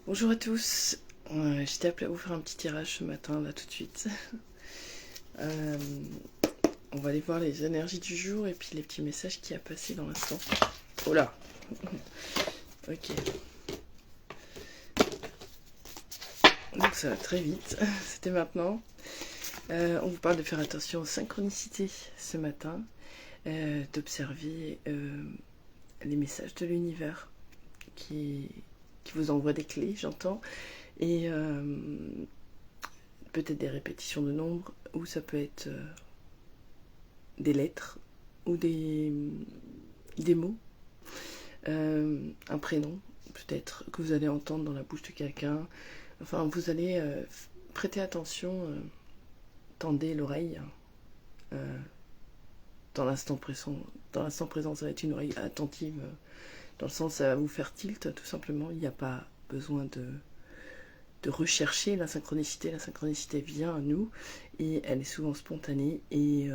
Bonjour à tous, j'étais appelée à vous faire un petit tirage ce matin, là tout de suite. Euh, on va aller voir les énergies du jour et puis les petits messages qui a passé dans l'instant. Oh là. Ok. Donc ça va très vite, c'était maintenant. On vous parle de faire attention aux synchronicités ce matin, d'observer les messages de l'univers qui vous envoie des clés, j'entends, et peut-être des répétitions de nombres, ou ça peut être des lettres, ou des mots, un prénom, peut-être, que vous allez entendre dans la bouche de quelqu'un. Enfin, vous allez prêter attention, tendez l'oreille. Dans l'instant présent, ça va être une oreille attentive, dans le sens ça va vous faire tilt, tout simplement. Il n'y a pas besoin de rechercher la synchronicité. La synchronicité vient à nous et elle est souvent spontanée et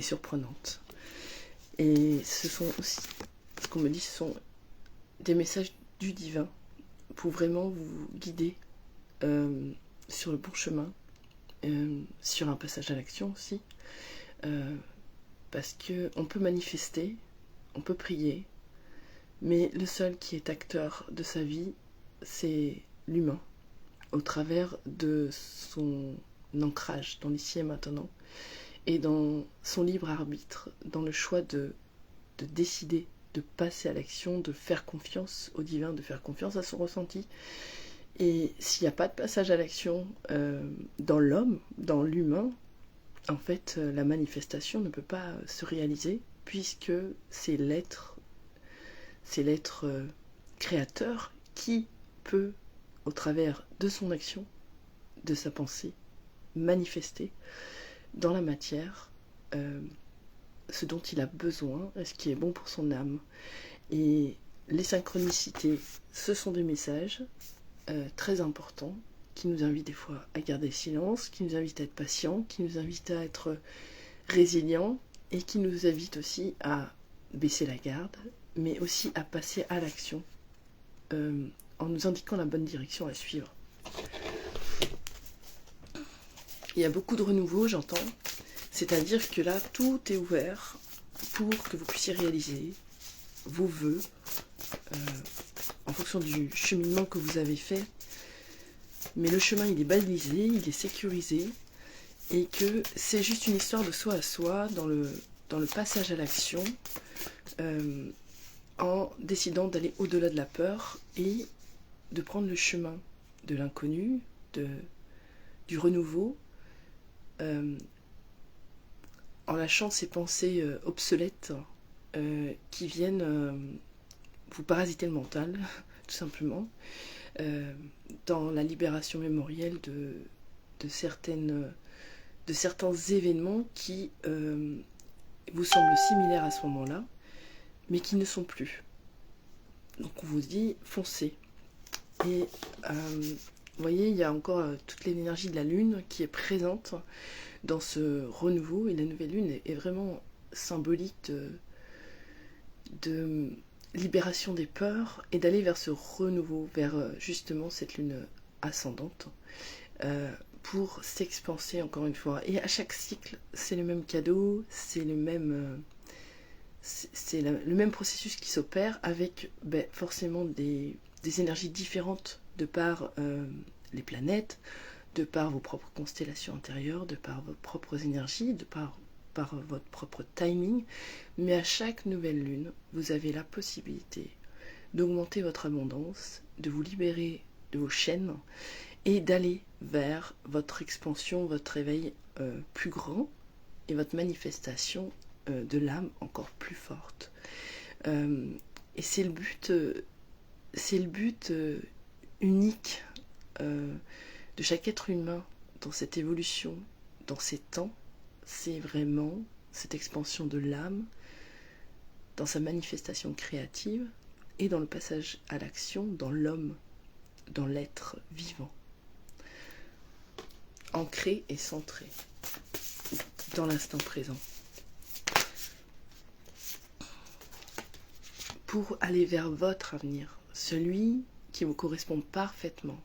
surprenante. Et ce sont aussi, ce qu'on me dit, ce sont des messages du divin pour vraiment vous guider sur le bon chemin, sur un passage à l'action aussi, parce qu'on peut manifester, on peut prier, mais le seul qui est acteur de sa vie, c'est l'humain, au travers de son ancrage dans l'ici et maintenant, et dans son libre arbitre, dans le choix de décider, de passer à l'action, de faire confiance au divin, de faire confiance à son ressenti. Et s'il n'y a pas de passage à l'action dans l'homme, dans l'humain, en fait, la manifestation ne peut pas se réaliser, puisque c'est l'être créateur qui peut, au travers de son action, de sa pensée, manifester dans la matière ce dont il a besoin, ce qui est bon pour son âme. Et les synchronicités, ce sont des messages très importants qui nous invitent des fois à garder le silence, qui nous invitent à être patients, qui nous invitent à être résilients et qui nous invitent aussi à baisser la garde, mais aussi à passer à l'action en nous indiquant la bonne direction à suivre. Il y a beaucoup de renouveau, j'entends, c'est-à-dire que là, tout est ouvert pour que vous puissiez réaliser vos vœux en fonction du cheminement que vous avez fait. Mais le chemin, il est balisé, il est sécurisé, et que c'est juste une histoire de soi à soi dans le passage à l'action, en décidant d'aller au-delà de la peur et de prendre le chemin de l'inconnu, du renouveau, en lâchant ces pensées obsolètes qui viennent vous parasiter le mental, tout simplement, dans la libération mémorielle de certains événements qui vous semblent similaires à ce moment-là, mais qui ne sont plus. Donc on vous dit, foncez. Et vous voyez, il y a encore toute l'énergie de la lune qui est présente dans ce renouveau, et la nouvelle lune est vraiment symbolique de libération des peurs et d'aller vers ce renouveau, vers justement cette lune ascendante, pour s'expanser encore une fois. Et à chaque cycle, c'est le même cadeau, c'est le même processus qui s'opère avec forcément des énergies différentes de par les planètes, de par vos propres constellations intérieures, de par vos propres énergies, de par votre propre timing. Mais à chaque nouvelle lune, vous avez la possibilité d'augmenter votre abondance, de vous libérer de vos chaînes et d'aller vers votre expansion, votre éveil plus grand et votre manifestation de l'âme encore plus forte. Et c'est le but unique de chaque être humain dans cette évolution, dans ces temps. C'est vraiment cette expansion de l'âme dans sa manifestation créative et dans le passage à l'action dans l'homme, dans l'être vivant, ancré et centré dans l'instant présent, pour aller vers votre avenir, celui qui vous correspond parfaitement,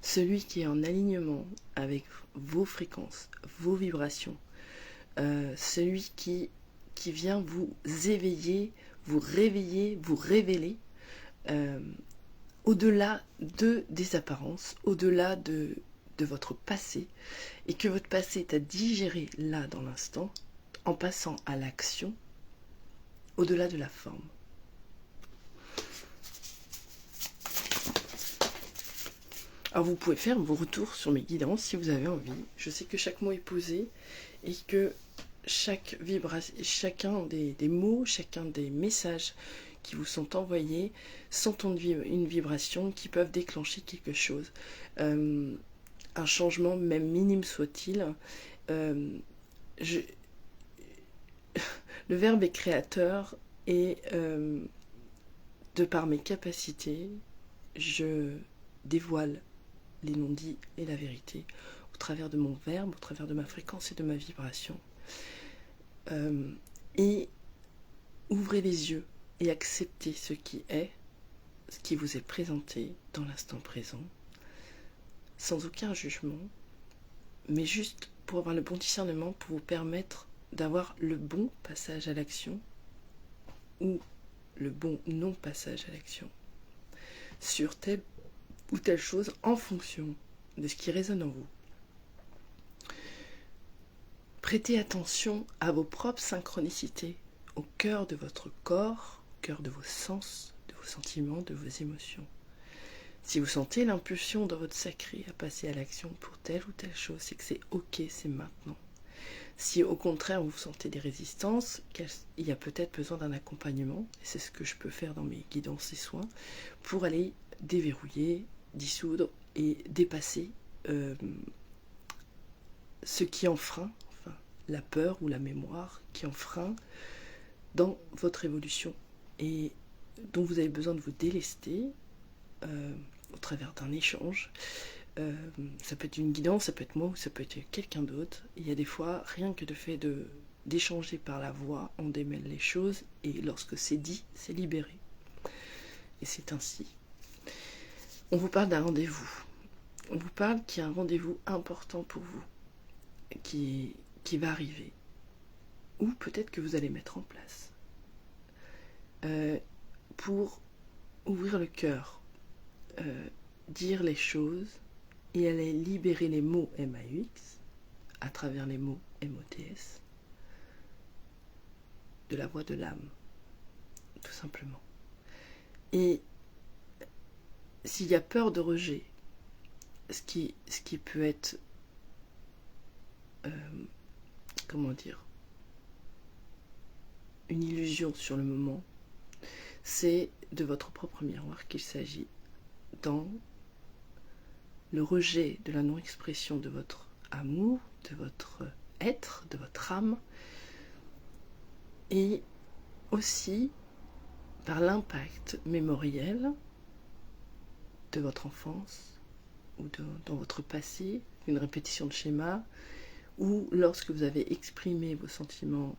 celui qui est en alignement avec vos fréquences, vos vibrations, celui qui vient vous éveiller, vous réveiller, vous révéler, au-delà des apparences, au-delà de votre passé, et que votre passé est à digérer là dans l'instant, en passant à l'action, au-delà de la forme. Alors vous pouvez faire vos retours sur mes guidances si vous avez envie. Je sais que chaque mot est posé et que chacun des mots, chacun des messages qui vous sont envoyés sont une vibration qui peuvent déclencher quelque chose. Un changement, même minime soit-il. Le verbe est créateur et de par mes capacités, je dévoile les non-dits et la vérité au travers de mon verbe, au travers de ma fréquence et de ma vibration. Et ouvrez les yeux et acceptez ce qui est, ce qui vous est présenté dans l'instant présent, sans aucun jugement, mais juste pour avoir le bon discernement, pour vous permettre d'avoir le bon passage à l'action ou le bon non-passage à l'action sur telle ou telle chose en fonction de ce qui résonne en vous. Prêtez attention à vos propres synchronicités, au cœur de votre corps, au cœur de vos sens, de vos sentiments, de vos émotions. Si vous sentez l'impulsion dans votre sacré à passer à l'action pour telle ou telle chose, c'est que c'est ok, c'est maintenant. Si au contraire vous sentez des résistances, il y a peut-être besoin d'un accompagnement, et c'est ce que je peux faire dans mes guidances et soins, pour aller déverrouiller, dissoudre et dépasser ce qui enfreint, enfin la peur ou la mémoire qui enfreint dans votre évolution et dont vous avez besoin de vous délester au travers d'un échange. Ça peut être une guidance, ça peut être moi ou ça peut être quelqu'un d'autre. Il y a des fois, rien que le fait d'échanger par la voix, on démêle les choses et lorsque c'est dit, c'est libéré. Et c'est ainsi. On vous parle d'un rendez-vous. On vous parle qu'il y a un rendez-vous important pour vous qui va arriver. Ou peut-être que vous allez mettre en place. Pour ouvrir le cœur, dire les choses et aller libérer les mots MAUX à travers les mots MOTS de la voix de l'âme, tout simplement. Et s'il y a peur de rejet, ce qui peut être comment dire, une illusion sur le moment, c'est de votre propre miroir qu'il s'agit dans le rejet de la non-expression de votre amour, de votre être, de votre âme, et aussi par l'impact mémoriel de votre enfance ou dans votre passé, une répétition de schéma, ou lorsque vous avez exprimé vos sentiments,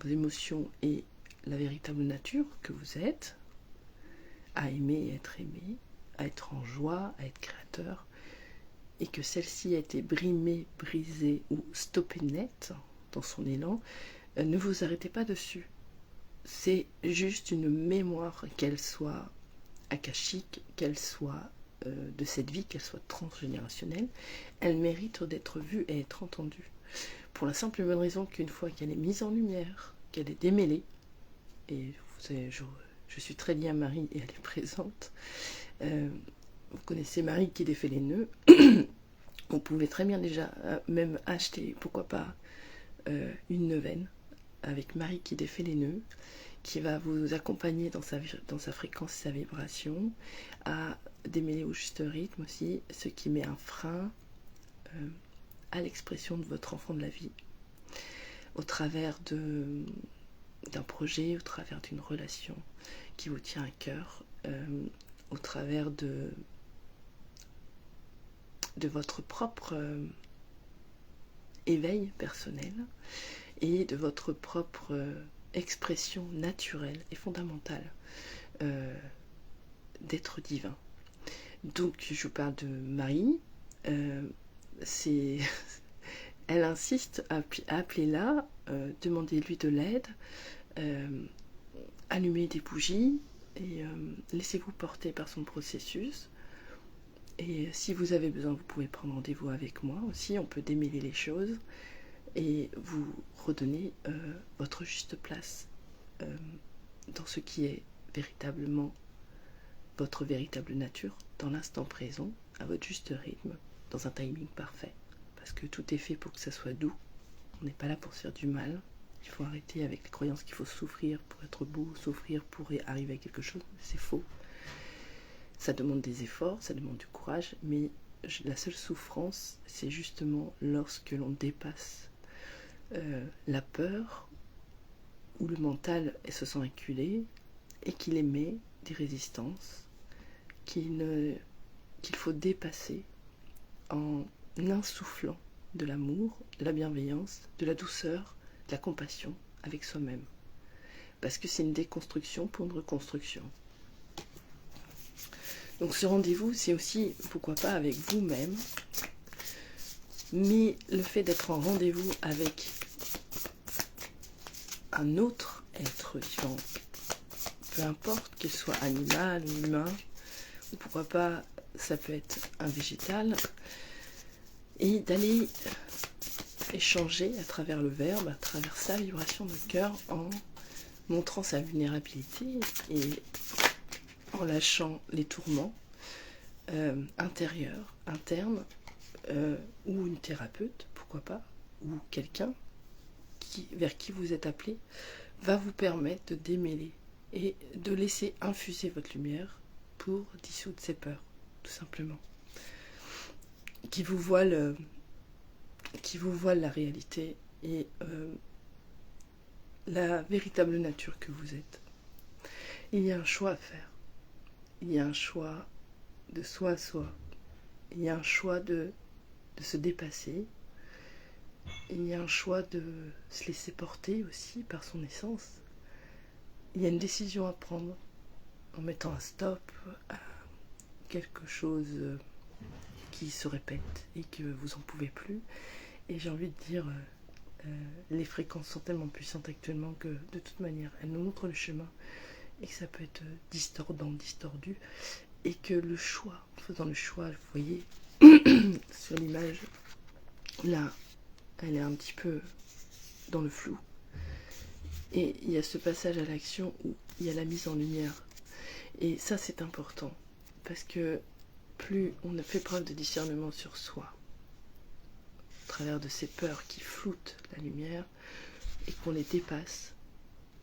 vos émotions et la véritable nature que vous êtes, à aimer et être aimé, à être en joie, à être créateur, et que celle-ci a été brimée, brisée ou stoppée net dans son élan, ne vous arrêtez pas dessus. C'est juste une mémoire, qu'elle soit akashique, qu'elle soit de cette vie, qu'elle soit transgénérationnelle, elle mérite d'être vue et être entendue. Pour la simple et bonne raison qu'une fois qu'elle est mise en lumière, qu'elle est démêlée, et vous savez, je suis très liée à Marie et elle est présente, vous connaissez Marie qui défait les nœuds, on pouvait très bien déjà même acheter, pourquoi pas, une neuvaine avec Marie qui défait les nœuds, qui va vous accompagner dans sa fréquence et sa vibration, à démêler au juste rythme aussi, ce qui met un frein à l'expression de votre enfant de la vie, au travers d'un projet, au travers d'une relation qui vous tient à cœur, au travers de votre propre éveil personnel et de votre propre expression naturelle et fondamentale d'être divin. Donc je vous parle de Marie. C'est... Elle insiste à appeler là, demandez-lui de l'aide, allumez des bougies et laissez-vous porter par son processus. Et si vous avez besoin, vous pouvez prendre rendez-vous avec moi aussi, on peut démêler les choses et vous redonner votre juste place dans ce qui est véritablement votre véritable nature, dans l'instant présent, à votre juste rythme, dans un timing parfait. Parce que tout est fait pour que ça soit doux. On n'est pas là pour se faire du mal. Il faut arrêter avec les croyances qu'il faut souffrir pour être beau, souffrir pour arriver à quelque chose. C'est faux. Ça demande des efforts, ça demande du courage, mais la seule souffrance, c'est justement lorsque l'on dépasse la peur, où le mental se sent acculé et qu'il émet des résistances qu'il faut dépasser en insufflant de l'amour, de la bienveillance, de la douceur, de la compassion avec soi-même. Parce que c'est une déconstruction pour une reconstruction. Donc ce rendez-vous, c'est aussi, pourquoi pas, avec vous-même. Mais le fait d'être en rendez-vous avec un autre être vivant, peu importe qu'il soit animal ou humain, ou pourquoi pas, ça peut être un végétal, et d'aller échanger à travers le verbe, à travers sa vibration de cœur, en montrant sa vulnérabilité et en lâchant les tourments intérieurs, internes, ou une thérapeute, pourquoi pas, ou quelqu'un vers qui vous êtes appelé, va vous permettre de démêler et de laisser infuser votre lumière pour dissoudre ces peurs, tout simplement. Qui vous voile la réalité et la véritable nature que vous êtes. Il y a un choix à faire. Il y a un choix de soi à soi. Il y a un choix de se dépasser. Il y a un choix de se laisser porter aussi par son essence. Il y a une décision à prendre en mettant un stop à quelque chose qui se répète et que vous n'en pouvez plus. Et j'ai envie de dire, les fréquences sont tellement puissantes actuellement que de toute manière, elles nous montrent le chemin et que ça peut être distordant, distordu. Et que le choix, en faisant le choix, vous voyez, sur l'image, là, elle est un petit peu dans le flou. Et il y a ce passage à l'action où il y a la mise en lumière. Et ça, c'est important. Parce que plus on a fait preuve de discernement sur soi, au travers de ces peurs qui floutent la lumière, et qu'on les dépasse,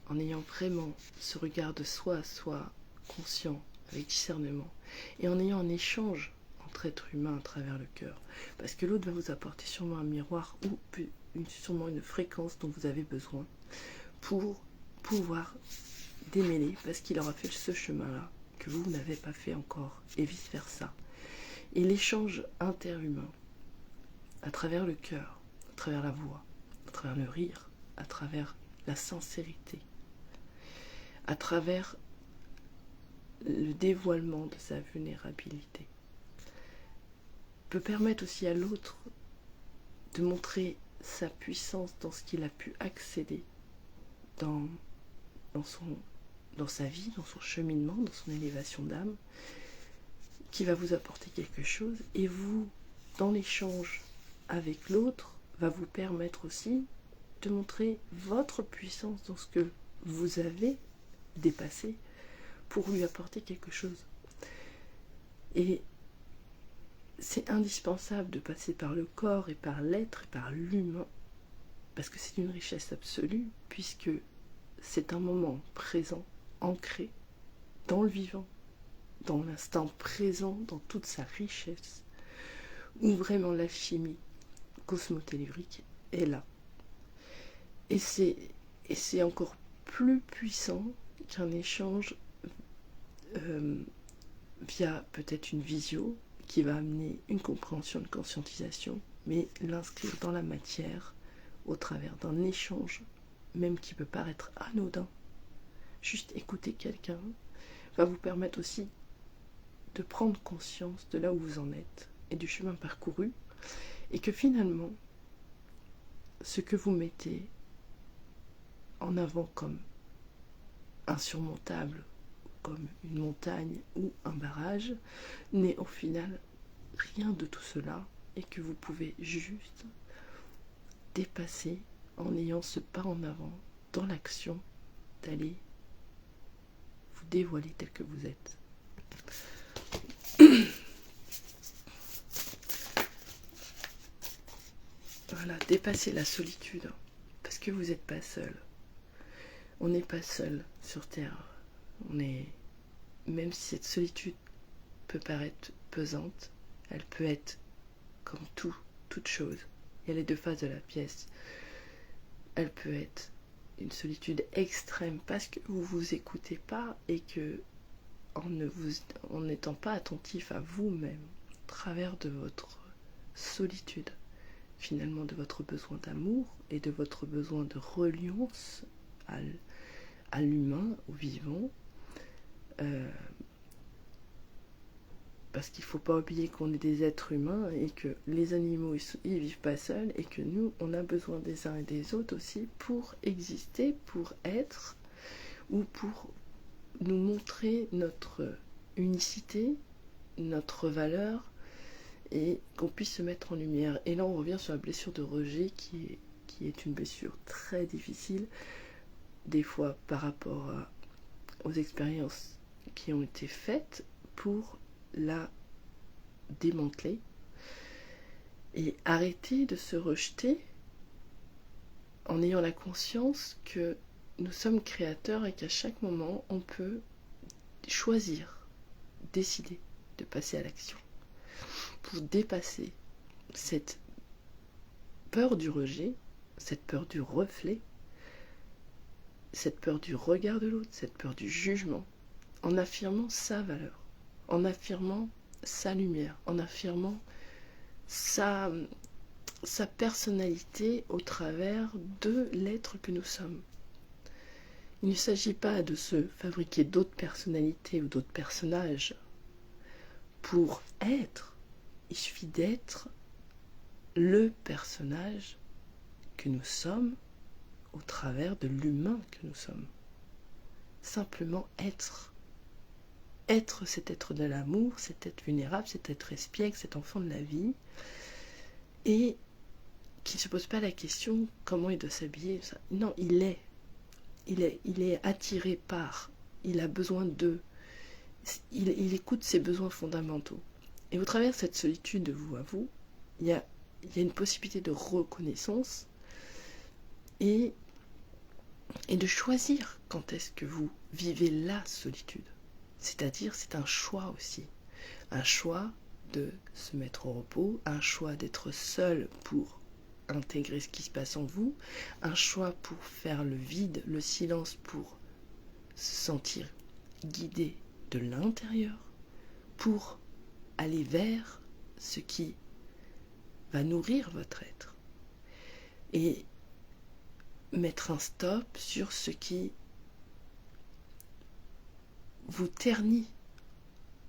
en ayant vraiment ce regard de soi à soi conscient, avec discernement, et en ayant un échange entre êtres humains à travers le cœur. Parce que l'autre va vous apporter sûrement un miroir ou sûrement une fréquence dont vous avez besoin pour pouvoir démêler, parce qu'il aura fait ce chemin-là que vous n'avez pas fait encore, et vice-versa. Et l'échange interhumain, à travers le cœur, à travers la voix, à travers le rire, à travers la sincérité, à travers le dévoilement de sa vulnérabilité, peut permettre aussi à l'autre de montrer sa puissance dans ce qu'il a pu accéder dans sa vie, dans son cheminement, dans son élévation d'âme, qui va vous apporter quelque chose, et vous, dans l'échange avec l'autre, va vous permettre aussi de montrer votre puissance dans ce que vous avez dépassé pour lui apporter quelque chose. Et c'est indispensable de passer par le corps et par l'être et par l'humain, parce que c'est une richesse absolue, puisque c'est un moment présent, ancré dans le vivant, dans l'instant présent, dans toute sa richesse, où vraiment l'alchimie cosmotellurique est là. Et c'est encore plus puissant qu'un échange via peut-être une visio qui va amener une compréhension, une conscientisation, mais l'inscrire dans la matière au travers d'un échange, même qui peut paraître anodin. Juste écouter quelqu'un va vous permettre aussi de prendre conscience de là où vous en êtes et du chemin parcouru, et que finalement, ce que vous mettez en avant comme insurmontable, comme une montagne ou un barrage, n'est au final rien de tout cela, et que vous pouvez juste dépasser en ayant ce pas en avant dans l'action d'aller vous dévoiler tel que vous êtes. Voilà, dépasser la solitude, parce que vous n'êtes pas seul. On n'est pas seul sur Terre. Même si cette solitude peut paraître pesante, elle peut être comme toute chose. Il y a les deux faces de la pièce. Elle peut être une solitude extrême parce que vous vous écoutez pas et que en n'étant pas attentif à vous-même, au travers de votre solitude, finalement de votre besoin d'amour et de votre besoin de reliance à l'humain, au vivant, parce qu'il ne faut pas oublier qu'on est des êtres humains et que les animaux ils vivent pas seuls et que nous on a besoin des uns et des autres aussi pour exister, pour être ou pour nous montrer notre unicité, notre valeur et qu'on puisse se mettre en lumière. Et là on revient sur la blessure de rejet qui est une blessure très difficile des fois par rapport aux expériences qui ont été faites pour la démanteler et arrêter de se rejeter en ayant la conscience que nous sommes créateurs et qu'à chaque moment on peut choisir, décider de passer à l'action pour dépasser cette peur du rejet, cette peur du reflet, cette peur du regard de l'autre, cette peur du jugement, en affirmant sa valeur, en affirmant sa lumière, en affirmant sa personnalité au travers de l'être que nous sommes. Il ne s'agit pas de se fabriquer d'autres personnalités ou d'autres personnages pour être. Il suffit d'être le personnage que nous sommes au travers de l'humain que nous sommes. Simplement être. Être cet être de l'amour, cet être vulnérable, cet être espiègle, cet enfant de la vie, et qui ne se pose pas la question comment il doit s'habiller. Non, il est attiré par, il a besoin d'eux, il écoute ses besoins fondamentaux. Et au travers de cette solitude de vous à vous, il y a une possibilité de reconnaissance et de choisir quand est-ce que vous vivez la solitude. C'est-à-dire, c'est un choix aussi. Un choix de se mettre au repos, un choix d'être seul pour intégrer ce qui se passe en vous, un choix pour faire le vide, le silence, pour se sentir guidé de l'intérieur, pour aller vers ce qui va nourrir votre être. Et mettre un stop sur ce qui vous ternit,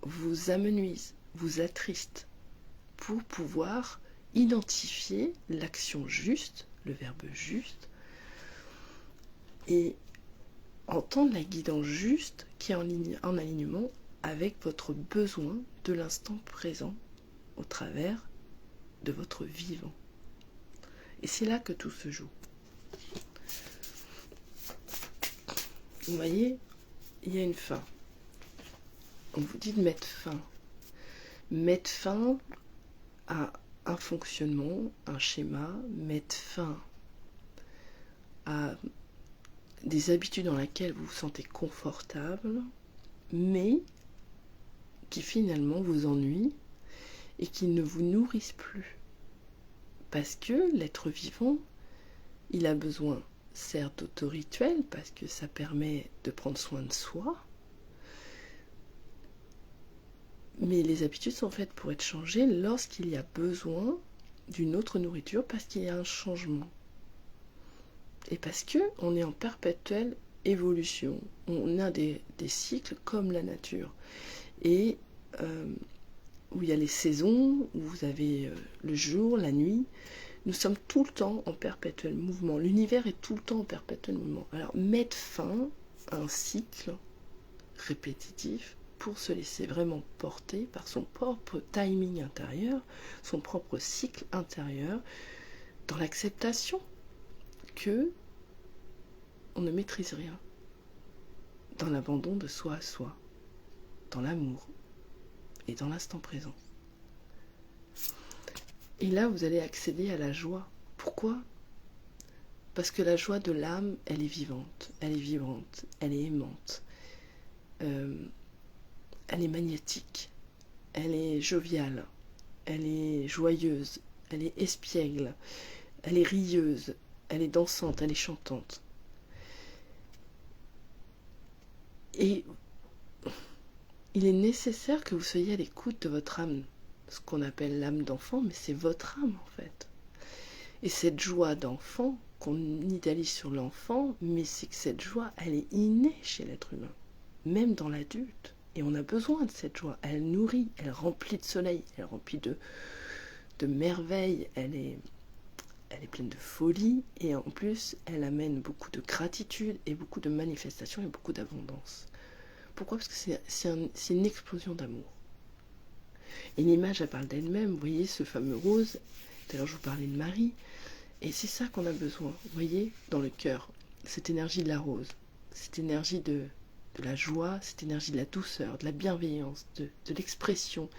vous amenuise, vous attriste, pour pouvoir identifier l'action juste, le verbe juste, et entendre la guidance juste qui est en alignement avec votre besoin de l'instant présent au travers de votre vivant. Et c'est là que tout se joue. Vous voyez, il y a une fin. On vous dit de mettre fin. Mettre fin à un fonctionnement, un schéma, mettre fin à des habitudes dans lesquelles vous vous sentez confortable, mais qui finalement vous ennuient et qui ne vous nourrissent plus. Parce que l'être vivant, il a besoin, certes, d'autorituel, parce que ça permet de prendre soin de soi, mais les habitudes sont faites pour être changées lorsqu'il y a besoin d'une autre nourriture, parce qu'il y a un changement. Et parce qu'on est en perpétuelle évolution. On a des cycles comme la nature. Et où il y a les saisons, où vous avez le jour, la nuit. Nous sommes tout le temps en perpétuel mouvement. L'univers est tout le temps en perpétuel mouvement. Alors, mettre fin à un cycle répétitif pour se laisser vraiment porter par son propre timing intérieur, son propre cycle intérieur, dans l'acceptation que on ne maîtrise rien, dans l'abandon de soi à soi, dans l'amour et dans l'instant présent. Et là, vous allez accéder à la joie. Pourquoi ? Parce que la joie de l'âme, elle est vivante, elle est vibrante, elle est aimante, elle est magnétique, elle est joviale, elle est joyeuse, elle est espiègle, elle est rieuse, elle est dansante, elle est chantante. Et il est nécessaire que vous soyez à l'écoute de votre âme, ce qu'on appelle l'âme d'enfant, mais c'est votre âme en fait. Et cette joie d'enfant, qu'on idéalise sur l'enfant, mais c'est que cette joie, elle est innée chez l'être humain, même dans l'adulte. Et on a besoin de cette joie. Elle nourrit, elle remplit de soleil, elle remplit de merveilles, elle est pleine de folie, et en plus, elle amène beaucoup de gratitude et beaucoup de manifestations et beaucoup d'abondance. Pourquoi ? Parce que c'est une explosion d'amour. Et l'image, elle parle d'elle-même. Vous voyez ce fameux rose, tout à l'heure je vous parlais de Marie, et c'est ça qu'on a besoin, vous voyez, dans le cœur, cette énergie de la rose, cette énergie de la joie, cette énergie de la douceur, de la bienveillance, de l'expression.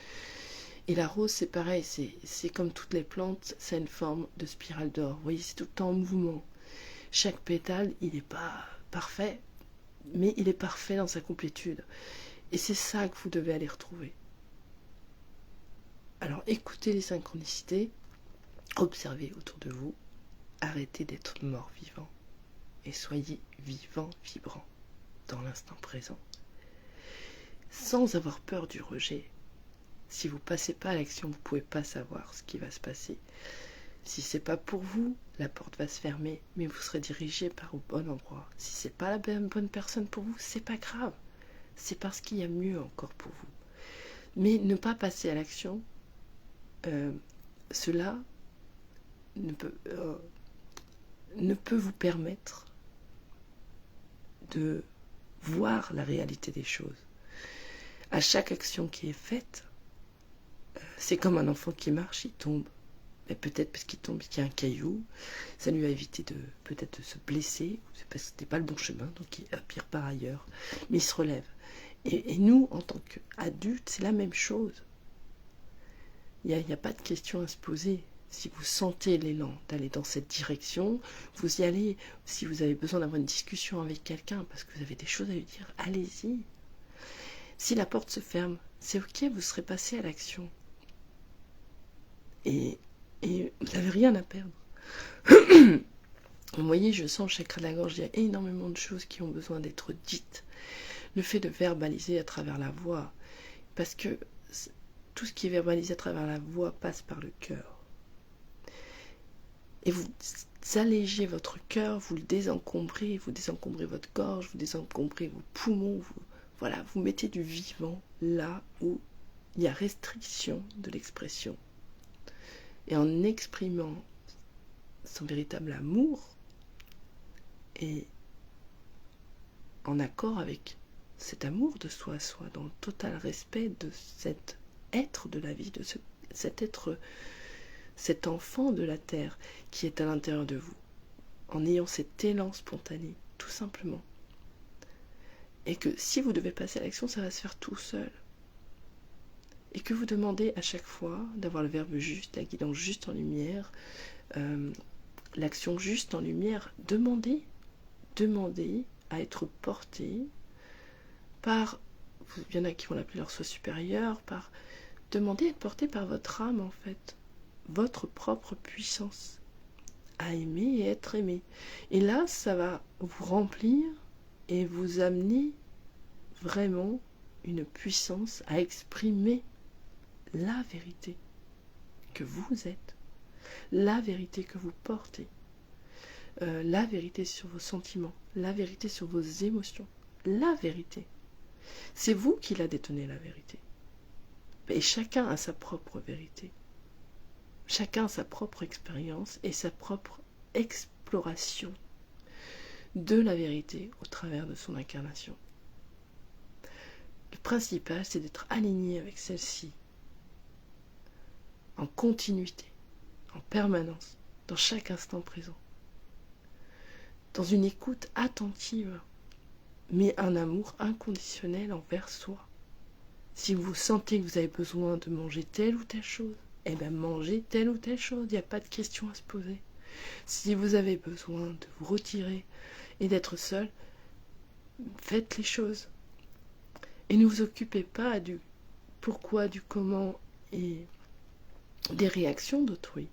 Et la rose, c'est pareil, c'est comme toutes les plantes, c'est une forme de spirale d'or. Vous voyez, c'est tout le temps en mouvement. Chaque pétale, il n'est pas parfait, mais il est parfait dans sa complétude. Et c'est ça que vous devez aller retrouver. Alors écoutez les synchronicités, observez autour de vous, arrêtez d'être mort-vivant et soyez vivant, vibrant dans l'instant présent. Sans avoir peur du rejet. Si vous ne passez pas à l'action, vous ne pouvez pas savoir ce qui va se passer. Si ce n'est pas pour vous, la porte va se fermer, mais vous serez dirigé par au bon endroit. Si ce n'est pas la bonne personne pour vous, c'est pas grave. C'est parce qu'il y a mieux encore pour vous. Mais ne pas passer à l'action, cela ne peut vous permettre de voir la réalité des choses. À chaque action qui est faite, c'est comme un enfant qui marche, il tombe. Mais peut-être parce qu'il tombe, qu'il y a un caillou, ça lui a évité peut-être de se blesser, c'est parce que c'était pas le bon chemin, donc il repart ailleurs. Mais il se relève. Et nous, en tant qu'adultes, c'est la même chose. Il n'y a pas de question à se poser. Si vous sentez l'élan d'aller dans cette direction, vous y allez. Si vous avez besoin d'avoir une discussion avec quelqu'un parce que vous avez des choses à lui dire, allez-y. Si la porte se ferme, c'est ok, vous serez passé à l'action. Et vous n'avez rien à perdre. Vous voyez, je sens le chakra de la gorge, il y a énormément de choses qui ont besoin d'être dites. Le fait de verbaliser à travers la voix, parce que tout ce qui est verbalisé à travers la voix passe par le cœur. Et vous allégez votre cœur, vous le désencombrez, vous désencombrez votre gorge, vous désencombrez vos poumons, vous mettez du vivant là où il y a restriction de l'expression. Et en exprimant son véritable amour et en accord avec cet amour de soi à soi, dans le total respect de cet être de la vie, de cet être, cet enfant de la terre qui est à l'intérieur de vous, en ayant cet élan spontané, tout simplement. Et que si vous devez passer à l'action, ça va se faire tout seul. Et que vous demandez à chaque fois d'avoir le verbe juste, la guidance juste en lumière, l'action juste en lumière. Demandez à être porté par, il y en a qui vont l'appeler leur soi supérieur, demandez à être porté par votre âme en fait, votre propre puissance à aimer et être aimé. Et là, ça va vous remplir et vous amener vraiment une puissance à exprimer la vérité que vous êtes, la vérité que vous portez, la vérité sur vos sentiments, la vérité sur vos émotions, la vérité. C'est vous qui la détenez, la vérité. Et chacun a sa propre vérité. Chacun a sa propre expérience et sa propre exploration de la vérité au travers de son incarnation. Le principal, c'est d'être aligné avec celle-ci, en continuité, en permanence, dans chaque instant présent, dans une écoute attentive, mais un amour inconditionnel envers soi. Si vous sentez que vous avez besoin de manger telle ou telle chose, eh bien mangez telle ou telle chose, il n'y a pas de question à se poser. Si vous avez besoin de vous retirer et d'être seul, faites les choses. Et ne vous occupez pas du pourquoi, du comment et des réactions d'autrui.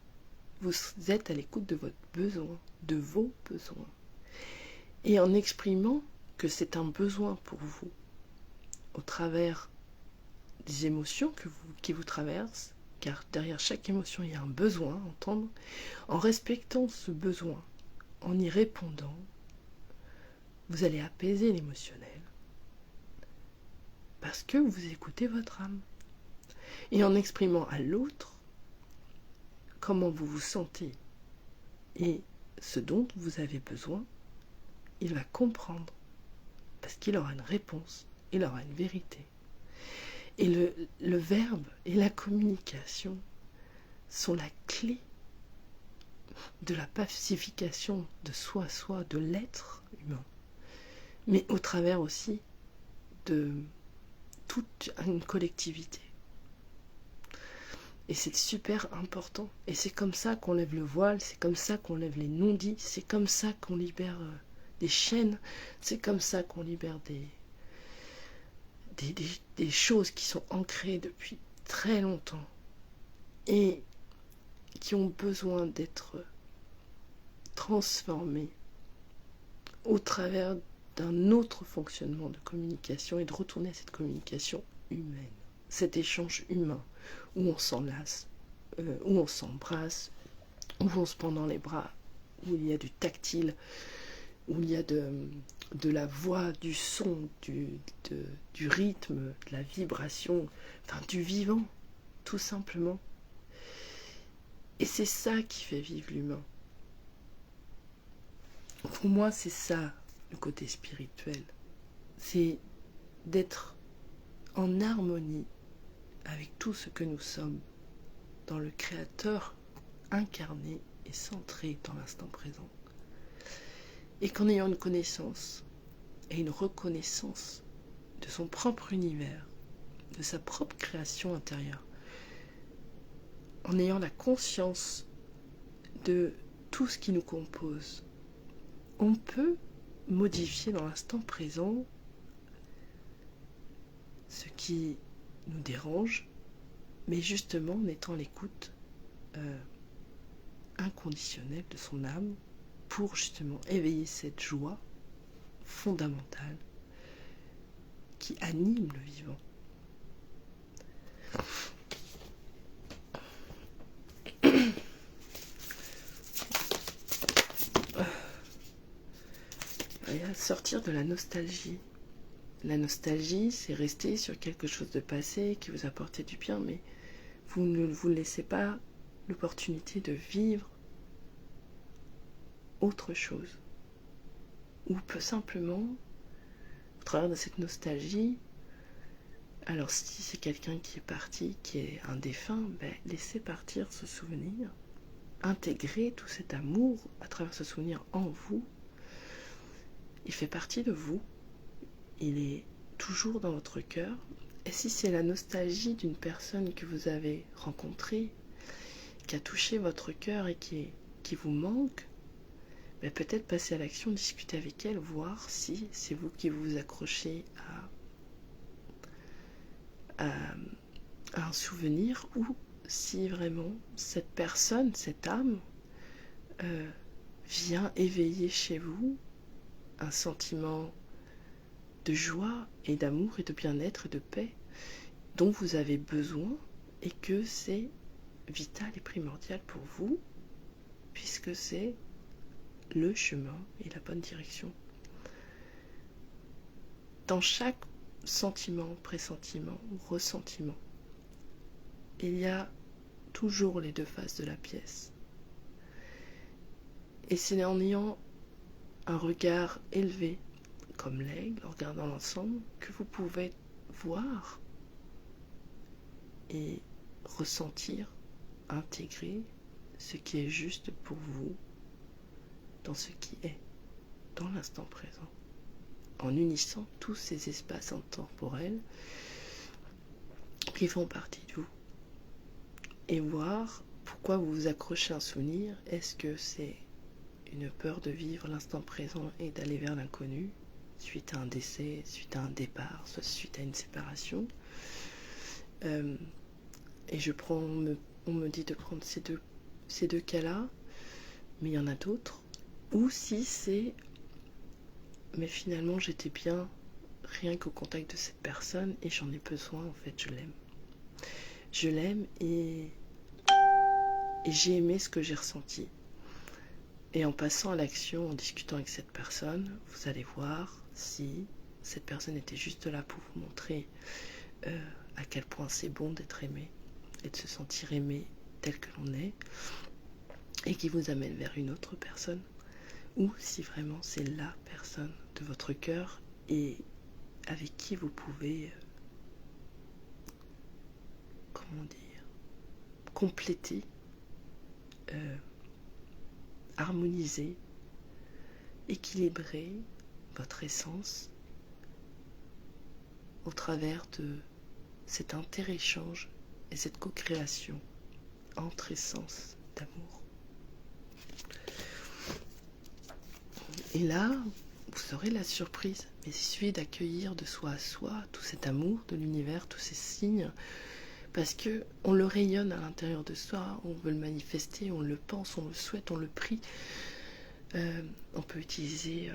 Vous êtes à l'écoute de votre besoin, de vos besoins. Et en exprimant que c'est un besoin pour vous, au travers des émotions qui vous traversent, car derrière chaque émotion, il y a un besoin à entendre, en respectant ce besoin, en y répondant, vous allez apaiser l'émotionnel, parce que vous écoutez votre âme. Et en exprimant à l'autre comment vous vous sentez et ce dont vous avez besoin, il va comprendre, parce qu'il aura une réponse, il aura une vérité. Et le verbe et la communication sont la clé de la pacification de soi à soi, de l'être humain, mais au travers aussi de toute une collectivité. Et c'est super important. Et c'est comme ça qu'on lève le voile, c'est comme ça qu'on lève les non-dits, c'est comme ça qu'on libère des chaînes, c'est comme ça qu'on libère des choses qui sont ancrées depuis très longtemps et qui ont besoin d'être transformées au travers d'un autre fonctionnement de communication et de retourner à cette communication humaine, cet échange humain où on s'enlace, où on s'embrasse, où on se prend dans les bras, où il y a du tactile, où il y a de la voix, du son, du rythme, de la vibration, enfin du vivant, tout simplement. Et c'est ça qui fait vivre l'humain. Pour moi, c'est ça, le côté spirituel. C'est d'être en harmonie avec tout ce que nous sommes, dans le Créateur incarné et centré dans l'instant présent. Et qu'en ayant une connaissance et une reconnaissance de son propre univers, de sa propre création intérieure, en ayant la conscience de tout ce qui nous compose, on peut modifier dans l'instant présent ce qui nous dérange, mais justement en étant à l'écoute inconditionnelle de son âme pour justement éveiller cette joie fondamentale qui anime le vivant. Et sortir de la nostalgie. La nostalgie, c'est rester sur quelque chose de passé qui vous apportait du bien, mais vous ne vous laissez pas l'opportunité de vivre autre chose. Ou peut simplement, au travers de cette nostalgie, alors si c'est quelqu'un qui est parti, qui est un défunt, laissez partir ce souvenir, intégrer tout cet amour à travers ce souvenir en vous. Il fait partie de vous, il est toujours dans votre cœur. Et si c'est la nostalgie d'une personne que vous avez rencontrée, qui a touché votre cœur et qui vous manque, peut-être passer à l'action, discuter avec elle, voir si c'est vous qui vous accrochez à un souvenir ou si vraiment cette personne, cette âme, vient éveiller chez vous un sentiment de joie et d'amour et de bien-être et de paix dont vous avez besoin et que c'est vital et primordial pour vous puisque c'est le chemin et la bonne direction. Dans chaque sentiment, pressentiment ou ressentiment, il y a toujours les deux faces de la pièce. Et c'est en ayant un regard élevé, comme l'aigle, en regardant l'ensemble, que vous pouvez voir et ressentir, intégrer ce qui est juste pour vous dans ce qui est, dans l'instant présent, en unissant tous ces espaces intemporels qui font partie de vous. Et voir pourquoi vous vous accrochez à un souvenir. Est-ce que c'est une peur de vivre l'instant présent et d'aller vers l'inconnu, suite à un décès, suite à un départ, soit suite à une séparation. Et on me dit de prendre ces deux cas-là, mais il y en a d'autres. Ou si c'est, mais finalement j'étais bien rien qu'au contact de cette personne et j'en ai besoin, en fait, je l'aime. Je l'aime et j'ai aimé ce que j'ai ressenti. Et en passant à l'action, en discutant avec cette personne, vous allez voir si cette personne était juste là pour vous montrer à quel point c'est bon d'être aimé et de se sentir aimé tel que l'on est, et qui vous amène vers une autre personne, ou si vraiment c'est la personne de votre cœur et avec qui vous pouvez compléter, harmoniser, équilibrer votre essence au travers de cet inter-échange et cette co-création entre essences d'amour. Et là, vous aurez la surprise, mais il suffit d'accueillir de soi à soi tout cet amour de l'univers, tous ces signes, parce que on le rayonne à l'intérieur de soi, on veut le manifester, on le pense, on le souhaite, on le prie. On peut utiliser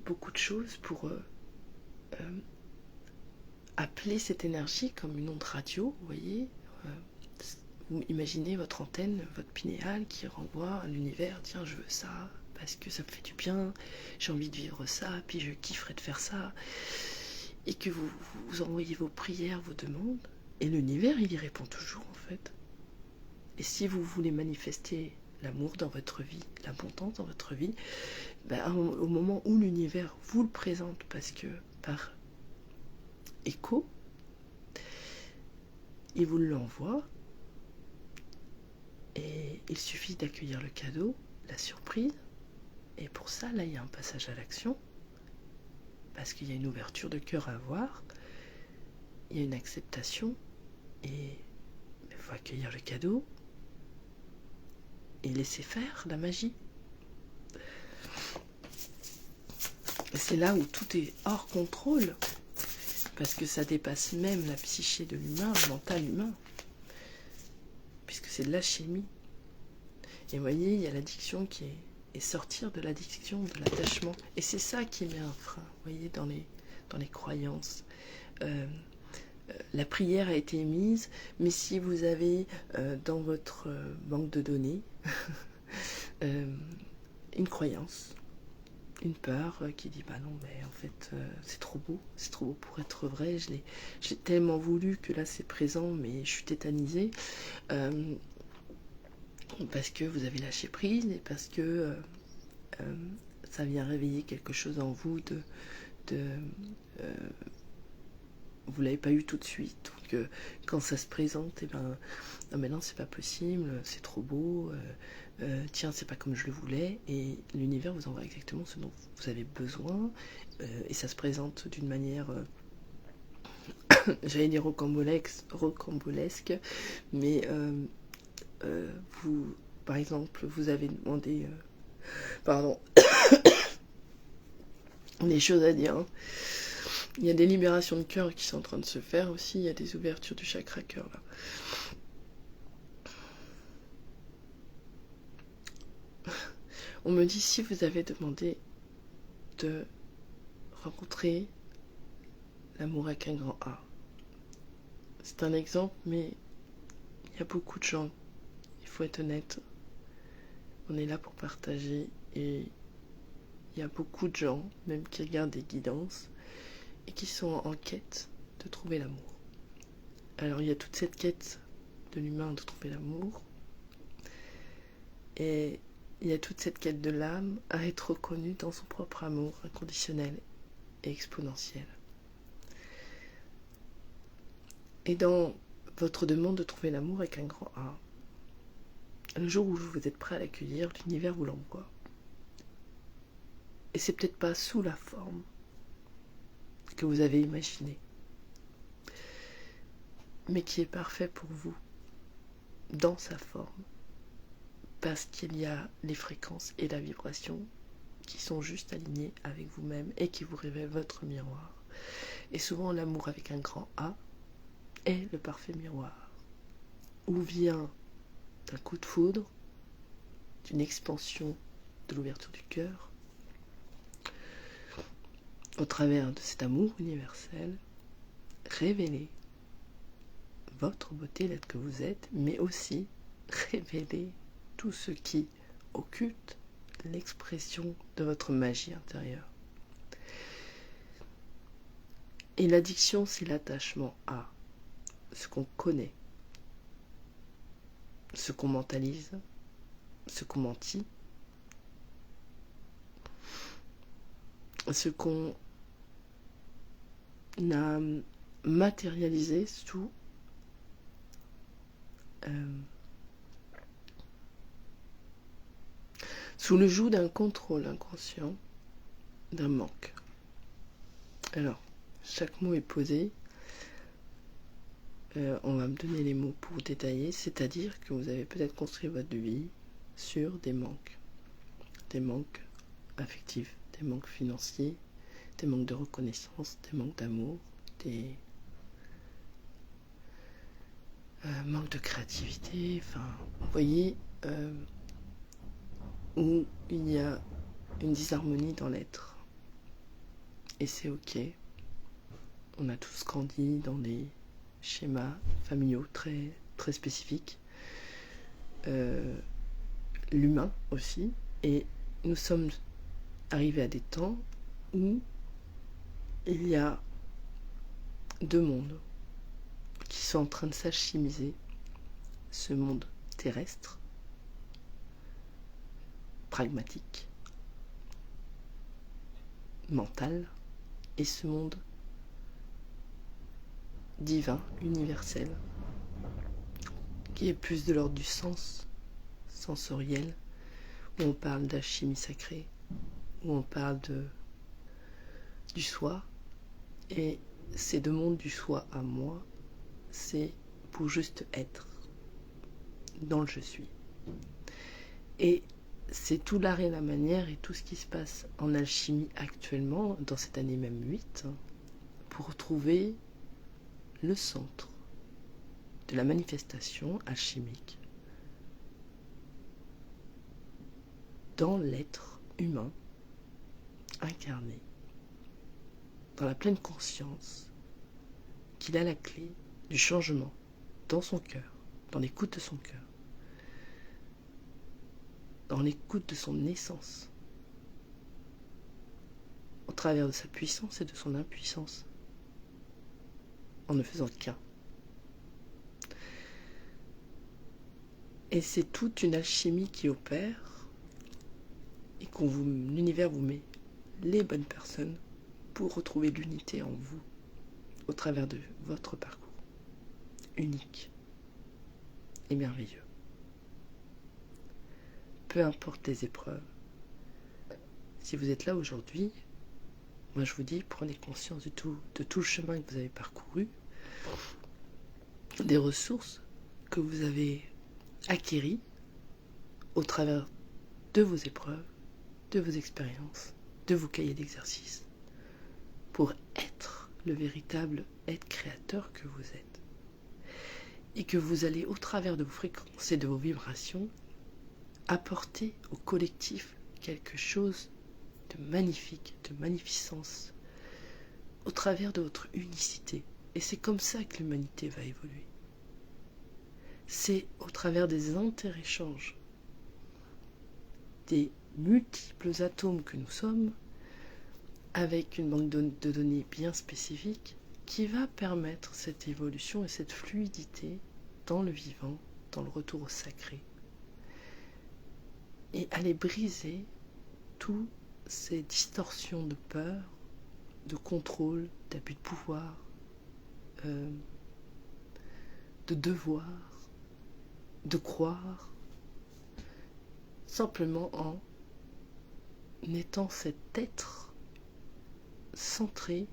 beaucoup de choses pour appeler cette énergie comme une onde radio, vous voyez. Vous imaginez votre antenne, votre pinéale qui renvoie à l'univers, tiens, je veux ça, parce que ça me fait du bien, j'ai envie de vivre ça, puis je kifferais de faire ça. Et que vous envoyez vos prières, vos demandes, et l'univers, il y répond toujours, en fait. Et si vous voulez manifester l'amour dans votre vie, l'abondance dans votre vie, au moment où l'univers vous le présente, parce que par écho, il vous l'envoie, et il suffit d'accueillir le cadeau, la surprise, et pour ça, là, il y a un passage à l'action, parce qu'il y a une ouverture de cœur à avoir, il y a une acceptation, et il faut accueillir le cadeau, et laisser faire la magie. Et c'est là où tout est hors contrôle, parce que ça dépasse même la psyché de l'humain, le mental humain, puisque c'est de la chimie. Et vous voyez, il y a l'addiction qui est sortir de l'addiction, de l'attachement. Et c'est ça qui met un frein, vous voyez, dans les croyances. La prière a été émise, mais si vous avez dans votre banque de données une croyance, une peur qui dit bah non, mais en fait c'est trop beau pour être vrai, j'ai tellement voulu que là c'est présent, mais je suis tétanisée, parce que vous avez lâché prise et parce que ça vient réveiller quelque chose en vous vous l'avez pas eu tout de suite, donc quand ça se présente, et non mais non, c'est pas possible, c'est trop beau, tiens, c'est pas comme je le voulais, et l'univers vous envoie exactement ce dont vous avez besoin, et ça se présente d'une manière j'allais dire rocambolesque, mais vous, par exemple, vous avez demandé des choses à dire, hein. Il y a des libérations de cœur qui sont en train de se faire aussi, il y a des ouvertures du chakra cœur là. On me dit, si vous avez demandé de rencontrer l'amour avec un grand A, c'est un exemple, mais il y a beaucoup de gens, il faut être honnête, on est là pour partager, et il y a beaucoup de gens, même qui regardent des guidances, et qui sont en quête de trouver l'amour. Alors il y a toute cette quête de l'humain de trouver l'amour, et il y a toute cette quête de l'âme à être reconnue dans son propre amour inconditionnel et exponentiel. Et dans votre demande de trouver l'amour avec un grand A, le jour où vous êtes prêt à l'accueillir, l'univers vous l'envoie. Et c'est peut-être pas sous la forme que vous avez imaginée, mais qui est parfait pour vous, dans sa forme, parce qu'il y a les fréquences et la vibration qui sont juste alignées avec vous-même et qui vous révèlent votre miroir. Et souvent, l'amour avec un grand A est le parfait miroir, où vient d'un coup de foudre, d'une expansion de l'ouverture du cœur, au travers de cet amour universel, révéler votre beauté, l'être que vous êtes, mais aussi révéler tout ce qui occulte l'expression de votre magie intérieure. Et l'addiction, c'est l'attachement à ce qu'on connaît, ce qu'on mentalise, ce qu'on mentit, ce qu'on a matérialisé sous le joug d'un contrôle inconscient, d'un manque. Alors, chaque mot est posé. On va me donner les mots pour détailler, c'est-à-dire que vous avez peut-être construit votre vie sur des manques affectifs, des manques financiers, des manques de reconnaissance, des manques d'amour, des manques de créativité, enfin, vous voyez, où il y a une disharmonie dans l'être. Et c'est ok. On a tous grandi dans des schémas familiaux très, très spécifiques. L'humain aussi. Et nous sommes arrivés à des temps où il y a deux mondes qui sont en train de s'alchimiser. Ce monde terrestre, pragmatique, mental, et ce monde divin, universel, qui est plus de l'ordre du sens sensoriel, où on parle d'alchimie sacrée, où on parle du soi. Et ces deux mondes, du soi à moi, c'est pour juste être dans le je suis. Et c'est tout l'art et la manière et tout ce qui se passe en alchimie actuellement, dans cette année même 8, pour retrouver le centre de la manifestation alchimique dans l'être humain incarné, dans la pleine conscience qu'il a la clé du changement dans son cœur, dans l'écoute de son cœur, dans l'écoute de son essence, au travers de sa puissance et de son impuissance, en ne faisant qu'un. Et c'est toute une alchimie qui opère et l'univers vous met les bonnes personnes pour retrouver l'unité en vous au travers de votre parcours unique et merveilleux. Peu importe les épreuves, si vous êtes là aujourd'hui, moi je vous dis, prenez conscience de tout le chemin que vous avez parcouru, des ressources que vous avez acquéries au travers de vos épreuves, de vos expériences, de vos cahiers d'exercice, pour être le véritable être créateur que vous êtes. Et que vous allez, au travers de vos fréquences et de vos vibrations, apporter au collectif quelque chose de magnifique, de magnificence, au travers de votre unicité. Et c'est comme ça que l'humanité va évoluer. C'est au travers des interéchanges, des multiples atomes que nous sommes, avec une banque de données bien spécifique, qui va permettre cette évolution et cette fluidité dans le vivant, dans le retour au sacré, et aller briser toutes ces distorsions de peur, de contrôle, d'abus de pouvoir, de devoir, de croire, simplement en étant cet être centré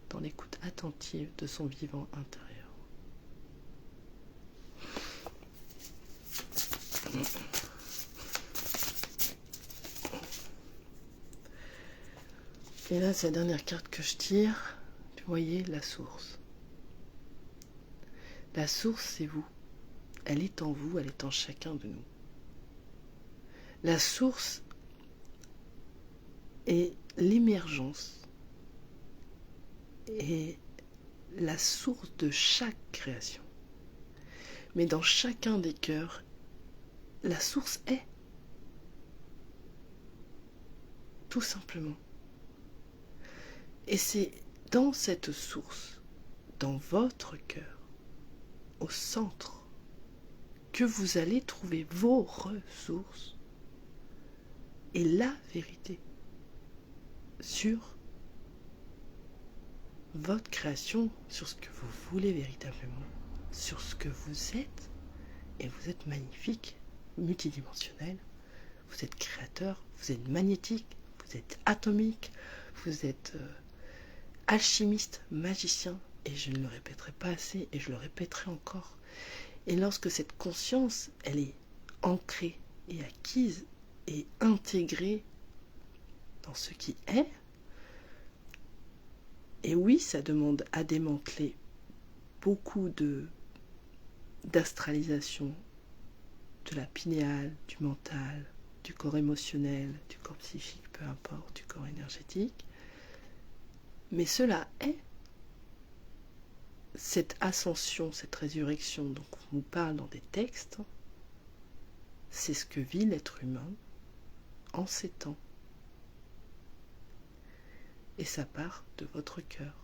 dans l'écoute attentive de son vivant intérieur. Et là, c'est la dernière carte que je tire. Vous voyez, la source. La source, c'est vous. Elle est en vous, elle est en chacun de nous. La source est l'émergence et la source de chaque création. Mais dans chacun des cœurs, la source est. Tout simplement. Et c'est dans cette source, dans votre cœur, au centre, que vous allez trouver vos ressources et la vérité sur votre création, sur ce que vous voulez véritablement, sur ce que vous êtes. Et vous êtes magnifique, multidimensionnel, vous êtes créateur, vous êtes magnétique, vous êtes atomique, vous êtes alchimiste, magicien, et je ne le répéterai pas assez, et je le répéterai encore. Et lorsque cette conscience, elle est ancrée et acquise et intégrée dans ce qui est, et oui, ça demande à démanteler beaucoup d'astralisation de la pinéale, du mental, du corps émotionnel, du corps psychique, peu importe, du corps énergétique. Mais cela est cette ascension, cette résurrection dont on nous parle dans des textes, c'est ce que vit l'être humain en ces temps. Et ça part de votre cœur.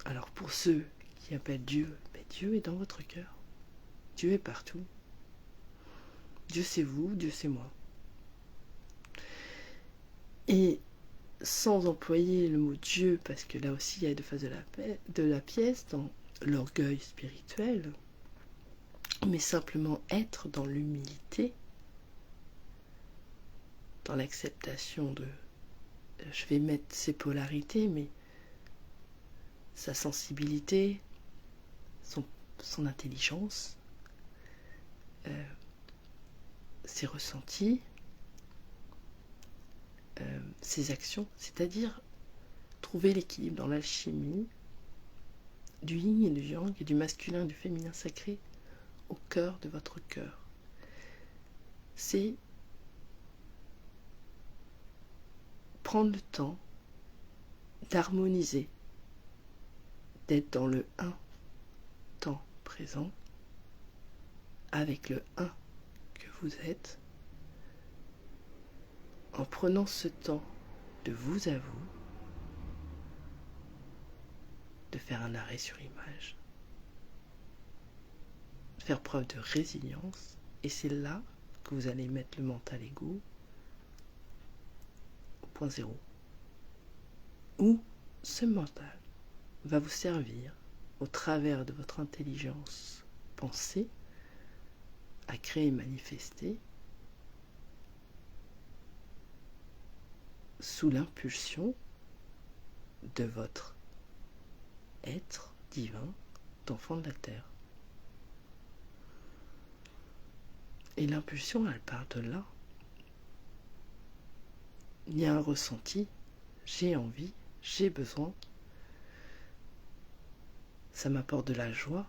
Alors pour ceux qui appellent Dieu, mais Dieu est dans votre cœur. Dieu est partout. Dieu c'est vous, Dieu c'est moi. Et sans employer le mot Dieu, parce que là aussi il y a deux faces de la pièce, dans l'orgueil spirituel, mais simplement être dans l'humilité, dans l'acceptation de, je vais mettre ses polarités, mais sa sensibilité, son intelligence, ses ressentis, ses actions, c'est-à-dire trouver l'équilibre dans l'alchimie du yin et du yang, et du masculin et du féminin sacré au cœur de votre cœur. C'est prendre le temps d'harmoniser, d'être dans le un temps présent avec le un que vous êtes, en prenant ce temps de vous à vous, de faire un arrêt sur image, de faire preuve de résilience, et c'est là que vous allez mettre le mental ego au point zéro, où ce mental va vous servir, au travers de votre intelligence pensée, à créer et manifester sous l'impulsion de votre être divin d'enfant de la terre. Et l'impulsion, elle part de là. Il y a un ressenti, j'ai envie, j'ai besoin, ça m'apporte de la joie,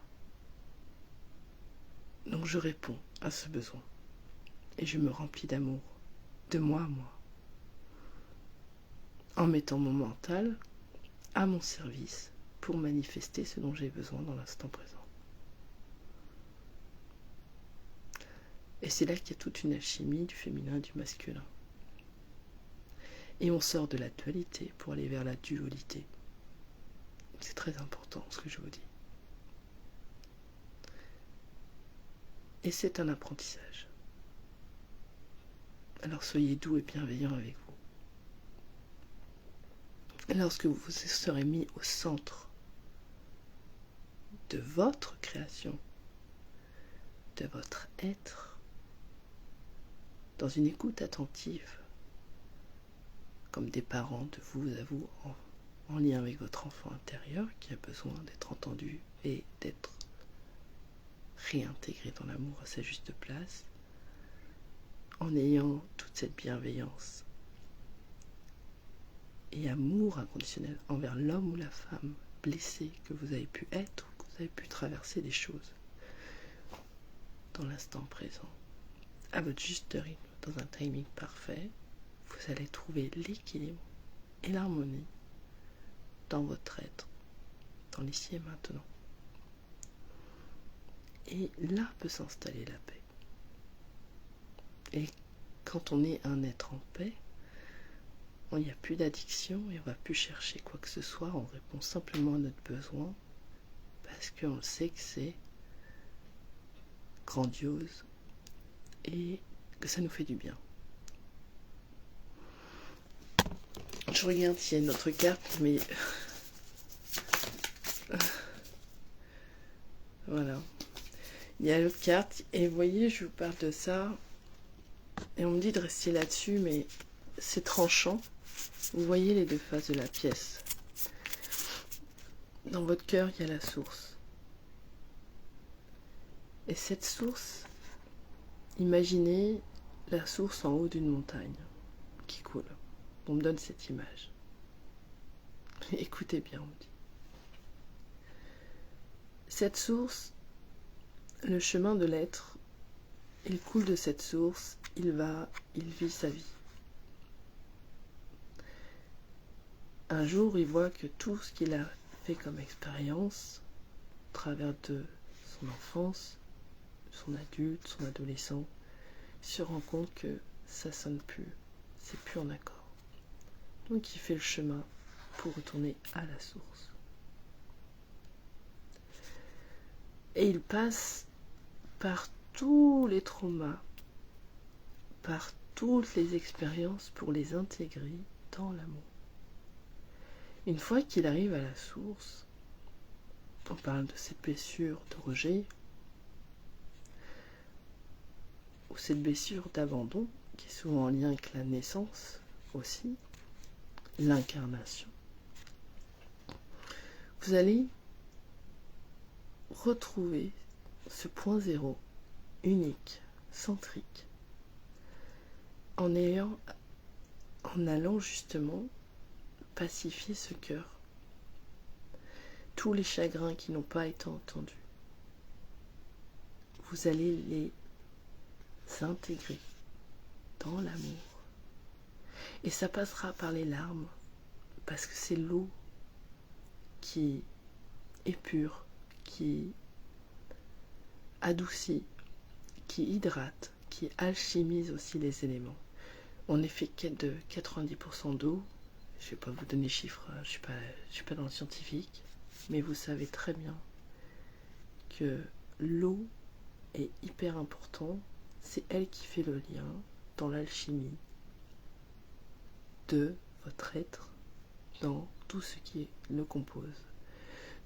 donc je réponds à ce besoin et je me remplis d'amour, de moi à moi, en mettant mon mental à mon service pour manifester ce dont j'ai besoin dans l'instant présent. Et c'est là qu'il y a toute une alchimie du féminin et du masculin. Et on sort de la dualité pour aller vers la dualité. C'est très important ce que je vous dis. Et c'est un apprentissage. Alors soyez doux et bienveillants avec vous. Et lorsque vous serez mis au centre de votre création, de votre être, dans une écoute attentive, comme des parents de vous à vous, en lien avec votre enfant intérieur qui a besoin d'être entendu et d'être réintégré dans l'amour à sa juste place, en ayant toute cette bienveillance et amour inconditionnel envers l'homme ou la femme blessé que vous avez pu être, que vous avez pu traverser des choses dans l'instant présent, à votre juste rythme, dans un timing parfait, vous allez trouver l'équilibre et l'harmonie dans votre être, dans l'ici et maintenant. Et là peut s'installer la paix. Et quand on est un être en paix, il n'y a plus d'addiction et on ne va plus chercher quoi que ce soit, on répond simplement à notre besoin parce qu'on sait que c'est grandiose et que ça nous fait du bien. Je regarde s'il y a une autre carte, mais voilà. Il y a l'autre carte et vous voyez, je vous parle de ça et on me dit de rester là-dessus, mais c'est tranchant. Vous voyez les deux faces de la pièce. Dans votre cœur, il y a la source. Et cette source, imaginez la source en haut d'une montagne qui coule. On me donne cette image. Écoutez bien, on me dit. Cette source, le chemin de l'être, il coule de cette source, il vit sa vie. Un jour, il voit que tout ce qu'il a fait comme expérience, au travers de son enfance, son adulte, son adolescent, il se rend compte que ça sonne plus, c'est plus en accord. Donc il fait le chemin pour retourner à la source. Et il passe par tous les traumas, par toutes les expériences pour les intégrer dans l'amour. Une fois qu'il arrive à la source, on parle de cette blessure de rejet, ou cette blessure d'abandon, qui est souvent en lien avec la naissance aussi, l'incarnation. Vous allez retrouver ce point zéro, unique, centrique, en allant justement pacifier ce cœur, tous les chagrins qui n'ont pas été entendus. Vous allez les intégrer dans l'amour. Et ça passera par les larmes, parce que c'est l'eau qui est pure, qui adoucit, qui hydrate, qui alchimise aussi les éléments. On est fait de 90% d'eau. Je ne vais pas vous donner chiffres, je suis pas dans le scientifique, mais vous savez très bien que l'eau est hyper importante. C'est elle qui fait le lien dans l'alchimie de votre être, dans tout ce qui le compose,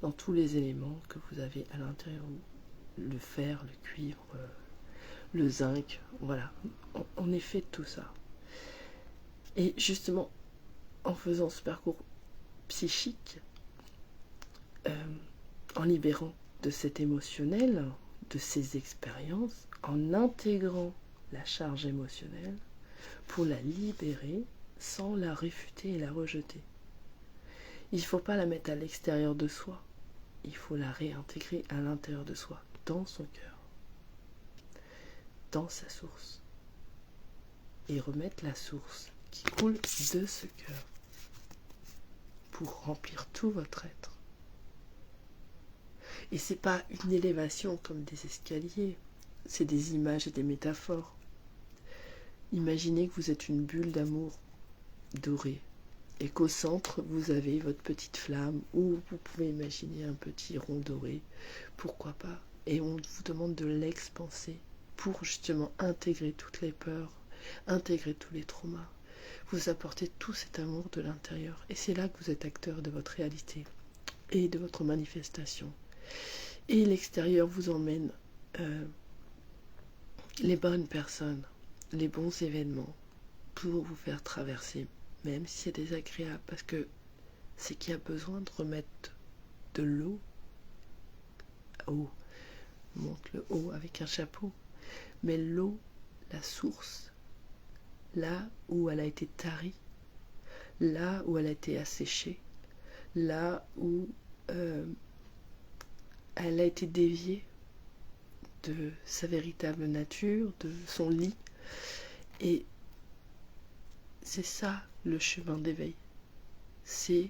dans tous les éléments que vous avez à l'intérieur, le fer, le cuivre, le zinc, voilà, on est fait de tout ça. Et justement, en faisant ce parcours psychique, en libérant de cet émotionnel, de ces expériences, en intégrant la charge émotionnelle pour la libérer sans la réfuter et la rejeter. Il ne faut pas la mettre à l'extérieur de soi, il faut la réintégrer à l'intérieur de soi, dans son cœur, dans sa source, et remettre la source qui coule de ce cœur pour remplir tout votre être. Et c'est pas une élévation comme des escaliers, c'est des images et des métaphores. Imaginez que vous êtes une bulle d'amour doré. Et qu'au centre, vous avez votre petite flamme, ou vous pouvez imaginer un petit rond doré, pourquoi pas. Et on vous demande de l'expanser pour justement intégrer toutes les peurs, intégrer tous les traumas, vous apporter tout cet amour de l'intérieur. Et c'est là que vous êtes acteur de votre réalité et de votre manifestation. Et l'extérieur vous emmène les bonnes personnes, les bons événements pour vous faire traverser, même si c'est désagréable, parce que c'est qu'il y a besoin de remettre de l'eau haut, monte le haut avec un chapeau, mais l'eau, la source, là où elle a été tarie, là où elle a été asséchée, là où elle a été déviée de sa véritable nature, de son lit. Et c'est ça le chemin d'éveil. C'est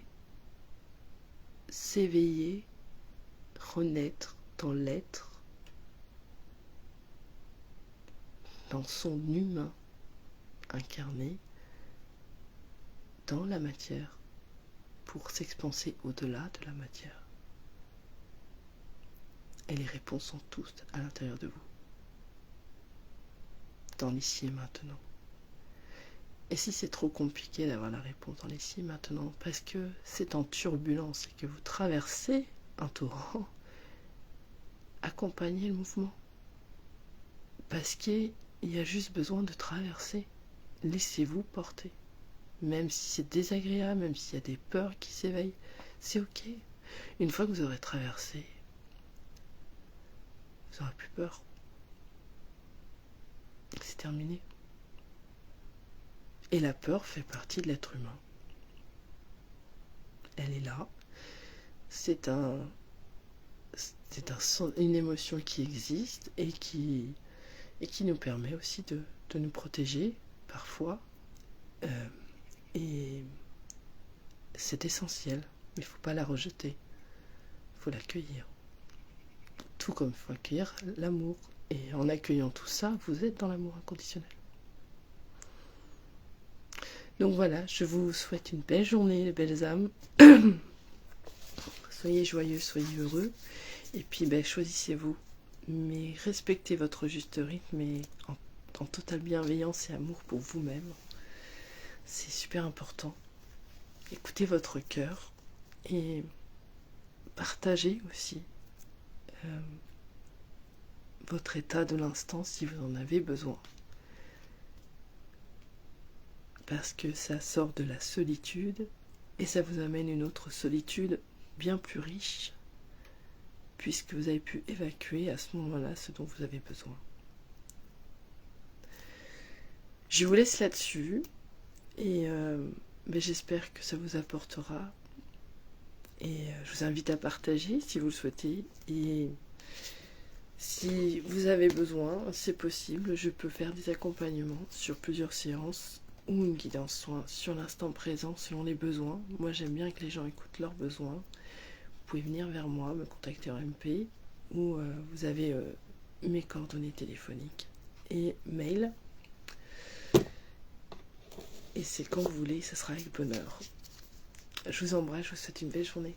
s'éveiller, renaître dans l'être, dans son humain incarné, dans la matière, pour s'expanser au-delà de la matière. Et les réponses sont toutes à l'intérieur de vous, dans l'ici et maintenant. Et si c'est trop compliqué d'avoir la réponse dans l'ici et maintenant, parce que c'est en turbulence et que vous traversez un torrent, accompagnez le mouvement. Parce qu'il y a juste besoin de traverser. Laissez-vous porter. Même si c'est désagréable, même s'il y a des peurs qui s'éveillent, c'est ok. Une fois que vous aurez traversé, vous n'aurez plus peur. C'est terminé. Et la peur fait partie de l'être humain. Elle est là. C'est une émotion qui existe et qui nous permet aussi de nous protéger parfois. Et c'est essentiel, mais il ne faut pas la rejeter. Il faut l'accueillir. Tout comme il faut accueillir l'amour. Et en accueillant tout ça, vous êtes dans l'amour inconditionnel. Donc voilà, je vous souhaite une belle journée, les belles âmes. Soyez joyeux, soyez heureux. Et puis choisissez-vous. Mais respectez votre juste rythme et en totale bienveillance et amour pour vous-même. C'est super important. Écoutez votre cœur et partagez aussi votre état de l'instant si vous en avez besoin. Parce que ça sort de la solitude et ça vous amène une autre solitude bien plus riche, puisque vous avez pu évacuer à ce moment-là ce dont vous avez besoin. Je vous laisse là-dessus et j'espère que ça vous apportera et je vous invite à partager si vous le souhaitez et si vous avez besoin, c'est possible, je peux faire des accompagnements sur plusieurs séances ou une guidance soin sur l'instant présent selon les besoins. Moi j'aime bien que les gens écoutent leurs besoins. Vous pouvez venir vers moi, me contacter en MP ou vous avez mes coordonnées téléphoniques et mail. Et c'est quand vous voulez, ça sera avec bonheur. Je vous embrasse, je vous souhaite une belle journée.